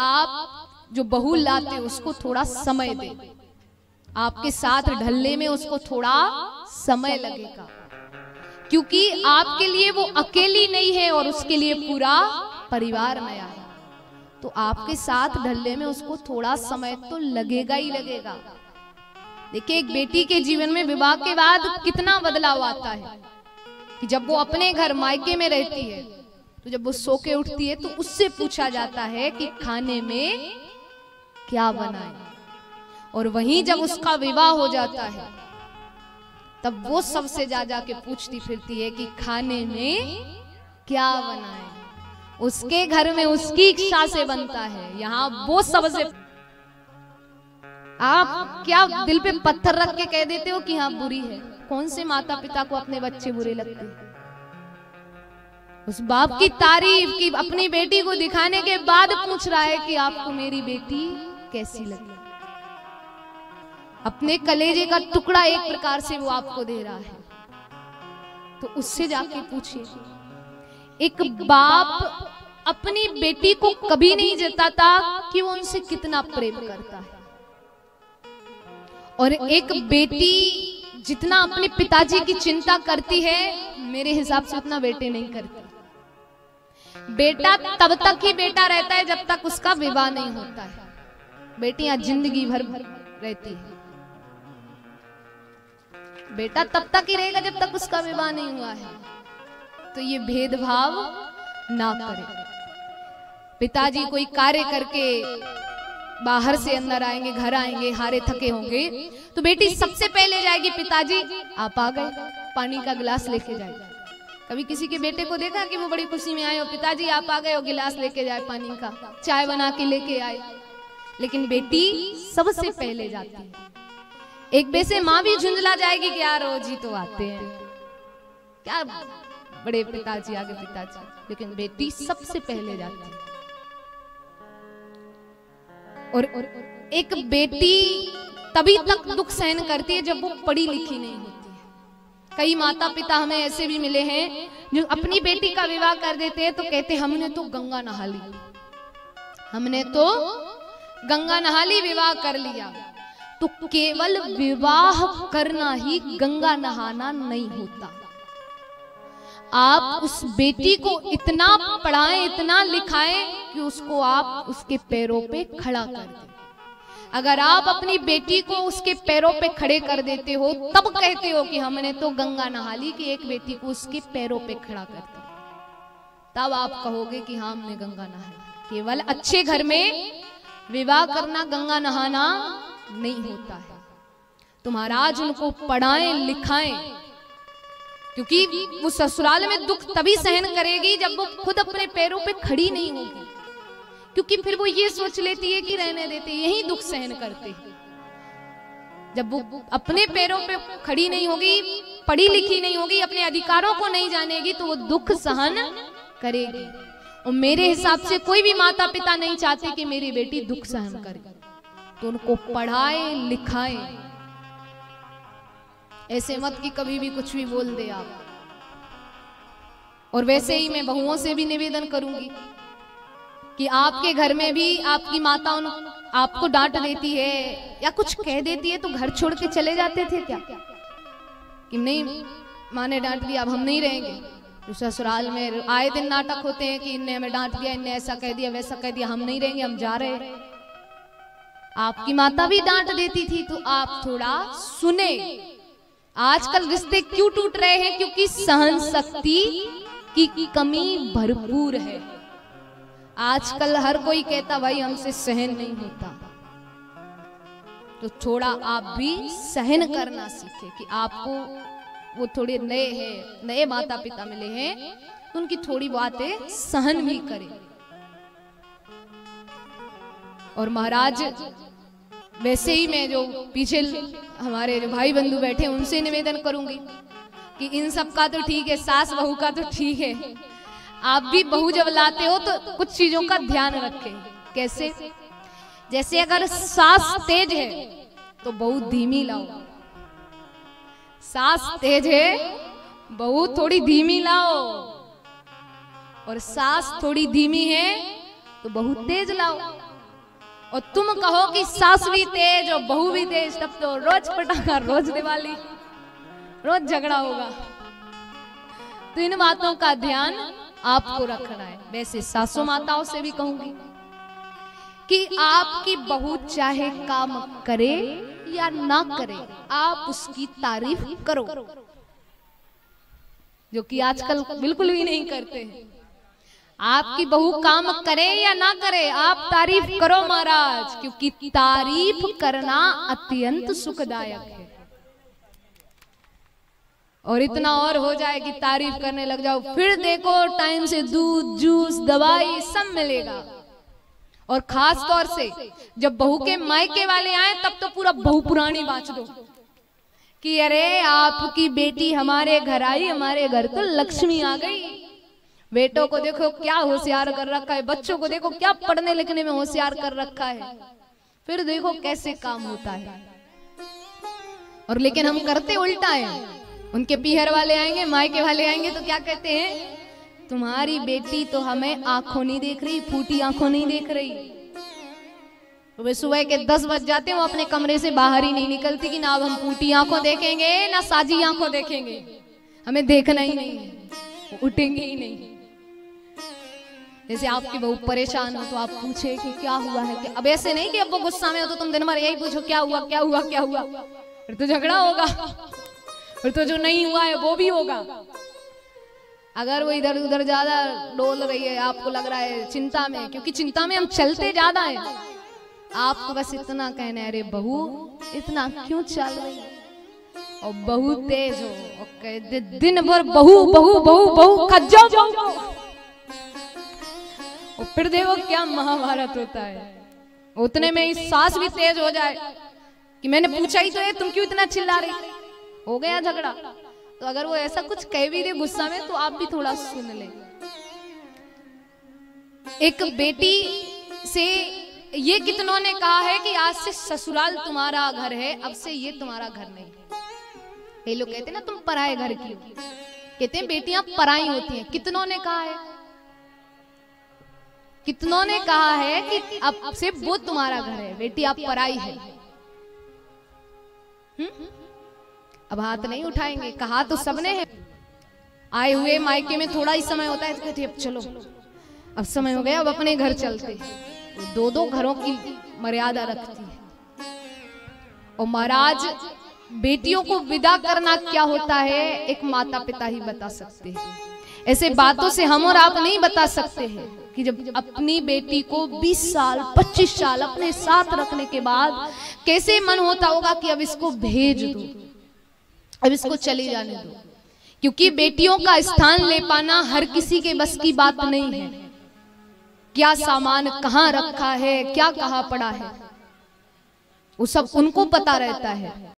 आप जो बहू लाते उसको थोड़ा समय दे, आपके साथ ढलने में उसको थोड़ा समय लगेगा, क्योंकि आपके लिए वो अकेली नहीं है और उसके लिए पूरा परिवार नया है। तो आपके साथ ढलने में उसको थोड़ा समय तो लगेगा ही लगेगा। देखिए, एक बेटी के जीवन में विवाह के बाद कितना बदलाव आता है कि जब वो अपने घर मायके में रहती है तो जब वो सो के उठती है तो उससे पूछा जाता है कि खाने में क्या बनाए, और वहीं जब उसका विवाह हो जाता है तब वो सबसे जा के पूछती फिरती है कि खाने में क्या बनाए। उसके घर में उसकी इच्छा से बनता है, यहाँ वो सबसे। आप क्या दिल पे पत्थर रख के कह देते हो कि हाँ बुरी है? कौन से माता पिता को अपने बच्चे बुरे लगते हैं? उस बाप की तारीफ की अपनी बेटी को दिखाने के बाद पूछ रहा है कि आपको मेरी बेटी कैसी लगी। अपने कलेजे का टुकड़ा एक प्रकार से वो आपको दे रहा है, तो उससे जाके पूछिए। एक बाप अपनी बेटी को कभी नहीं जताता कि वो उनसे कितना प्रेम करता है, और एक बेटी जितना अपने पिताजी की चिंता करती है मेरे हिसाब से उतना बेटे नहीं करते। बेटा तब तक ही बेटा रहता है जब तक उसका विवाह नहीं होता है, बेटियां जिंदगी भर रहती है। बेटा तब तक ही रहेगा जब तक उसका विवाह नहीं हुआ है। तो ये भेदभाव ना करें। पिताजी कोई कार्य करके बाहर से अंदर आएंगे, घर आएंगे, हारे थके होंगे, तो बेटी सबसे पहले जाएगी, पिताजी आप आ गए, पानी का गिलास लेके जाएगी। कभी किसी के बेटे को देखा कि वो बड़ी खुशी में आए हो, पिताजी आप आ गए हो, गिलास लेके जाए पानी का, चाय बना के लेके आए। लेकिन बेटी सबसे पहले जाती है। एक वैसे माँ भी झुंझला जाएगी कि यार रोज ही तो आते हैं, क्या बड़े पिताजी आगे पिताजी, लेकिन बेटी सबसे पहले जाती है। और एक बेटी तभी तक दुख सहन करती है जब वो पढ़ी लिखी नहीं होती है। कई माता पिता हमें ऐसे भी मिले हैं जो अपनी बेटी का विवाह कर देते हैं तो कहते हैं हमने तो गंगा नहा ली, हमने तो गंगा नहा ली, विवाह कर लिया। तो केवल विवाह करना ही गंगा नहाना नहीं होता। आप उस बेटी को इतना पढ़ाएं, इतना लिखाएं कि उसको आप उसके पैरों पे खड़ा कर दें। अगर आप अपनी बेटी को उसके पैरों पे खड़े कर देते हो तब कहते हो कि हमने तो गंगा नहा ली, कि एक बेटी को उसके पैरों पे खड़ा करते, तब आप कहोगे कि हाँ हमने गंगा नहाई। केवल अच्छे घर में विवाह करना गंगा नहाना नहीं होता है। तो महाराज उनको पढ़ाएं लिखाएं, क्योंकि वो ससुराल में दुख तभी सहन करेगी जब वो खुद अपने पैरों पे खड़ी नहीं होगी, क्योंकि फिर वो ये सोच लेती है कि रहने देते, यही दुख सहन करते हैं। जब वो अपने पैरों पे खड़ी नहीं होगी, पढ़ी लिखी नहीं होगी, अपने अधिकारों को नहीं जानेगी, तो वो दुख सहन करेगी। और मेरे हिसाब से कोई भी माता पिता नहीं चाहते कि मेरी बेटी दुख सहन करे, तो उनको पढ़ाए लिखाए। ऐसे मत कि कभी भी कुछ भी बोल दे आप। और वैसे ही मैं बहुओं से भी निवेदन करूंगी कि आपके घर में भी आपकी माता आपको डांट देती है या कुछ कह देती है तो घर छोड़ के चले जाते थे क्या? कि नहीं माँ ने डांट दिया अब हम नहीं रहेंगे। तो ससुराल में आए दिन नाटक होते हैं कि इनने हमें डांट दिया, इनने ऐसा कह दिया, वैसा कह दिया, हम नहीं रहेंगे, हम जा रहे हैं। आपकी माता भी डांट देती थी तो आप थोड़ा सुने। आजकल रिश्ते क्यों टूट रहे हैं? क्योंकि सहन शक्ति की कमी भरपूर है। आजकल हर कोई कहता भाई हमसे सहन नहीं होता, तो थोड़ा आप भी सहन करना सीखे। कि आपको वो थोड़े नए माता पिता मिले हैं, उनकी थोड़ी बातें सहन भी करें। और महाराज वैसे ही मैं जो पीछे हमारे जो भाई बंधु बैठे उनसे निवेदन करूंगी कि इन सब का तो ठीक है, सास बहू का तो ठीक है, आप भी बहू जब लाते हो तो कुछ चीजों का ध्यान रखें। कैसे? जैसे अगर सास तेज है तो बहू धीमी लाओ, सास तेज है बहू थोड़ी धीमी लाओ, और सास थोड़ी धीमी है तो बहू तेज लाओ। और तुम कहो कि सास भी तेज और बहू भी तेज, तब तो रोज पटाखा, रोज दिवाली, रोज झगड़ा होगा। तो इन बातों का ध्यान आपको रखना है। वैसे सासू माताओं से भी कहूंगी कि आपकी बहू चाहे काम करे या ना करे, आप उसकी तारीफ करो, जो कि आजकल बिल्कुल भी नहीं करते हैं। आपकी बहू काम करे या ना करे, आप तारीफ करो महाराज, क्योंकि तारीफ करना अत्यंत सुखदायक है। और इतना और हो जाए कि तारीफ करने लग जाओ, फिर देखो टाइम से दूध, जूस, दवाई सब मिलेगा। और खास तौर से जब बहू के मायके वाले आए, तब तो पूरा बहू पुरानी बाँच दो कि अरे आपकी बेटी हमारे घर आई, हमारे घर तो लक्ष्मी आ गई। बेटों को देखो क्या होशियार कर रखा है, बच्चों को देखो क्या पढ़ने लिखने में होशियार कर रखा है, फिर देखो कैसे काम होता है। और लेकिन हम करते उल्टा है। उनके पीहर वाले आएंगे, मायके वाले आएंगे तो क्या कहते हैं, तुम्हारी बेटी तो हमें आंखों नहीं देख रही, फूटी आंखों नहीं देख रही। तो वे सुबह के 10 बज जाते हैं, वो अपने कमरे से बाहर ही नहीं निकलती कि ना अब हम फूटी आंखों देखेंगे ना साजी आंखों देखेंगे, हमें देखना ही नहीं है, उठेंगे ही नहीं। जैसे आपकी बहू परेशान हो तो आप पूछे कि क्या हुआ है, क्या? अब ऐसे नहीं कि अब वो गुस्सा में हो तो तुम दिन भर यही पूछो क्या हुआ क्या हुआ क्या हुआ, फिर तो झगड़ा होगा, फिर तो जो नहीं हुआ है वो भी होगा। अगर वो इधर उधर ज्यादा डोल रही है, आपको लग रहा है चिंता में, क्योंकि चिंता में हम चलते ज्यादा हैं, आपको बस इतना कहना है, अरे बहू इतना क्यों चल रही है। और बहू तेज हो और कह दे दिन भर बहू बहू बहू बहू खज जाओ बहू को, और फिर देखो क्या महाभारत होता है। उतने में ही सास भी तेज हो जाए कि मैंने पूछा ही तो है, तुम क्यों इतना चिल्ला रही, हो गया झगड़ा। तो अगर वो ऐसा कुछ कह भी दे गुस्सा में, तो आप भी थोड़ा सुन ले। एक बेटी से ये कितनों ने कहा है कि आज से ससुराल तुम्हारा घर है, अब से ये तुम्हारा घर नहीं। ये लोग कहते हैं ना तुम पराए घर की, कहते हैं बेटियां पराई होती हैं। कितनों ने कहा है, कितनों ने कहा है कि अब से वो तुम्हारा घर है, बेटी आप पराई है। अब हाथ नहीं उठाएंगे, कहा तो सबने है। आए हुए मायके में थोड़ा ही समय होता है तो कहते अब चलो, अब समय हो गया, अब अपने घर चलते। तो दो घरों की मर्यादा रखती है। और महाराज बेटियों को विदा करना क्या होता है, एक माता पिता ही बता सकते हैं। ऐसे बातों से हम और आप नहीं बता सकते हैं कि जब अपनी बेटी को 20 साल 25 साल अपने साथ रखने के बाद कैसे मन होता होगा कि अब इसको भेज दो, अब इसको चली जाने दो। क्योंकि बेटियों का स्थान ले पाना हर किसी के बस की बात नहीं है। क्या सामान कहाँ रखा है, क्या कहाँ पड़ा है, वो सब उनको पता रहता है।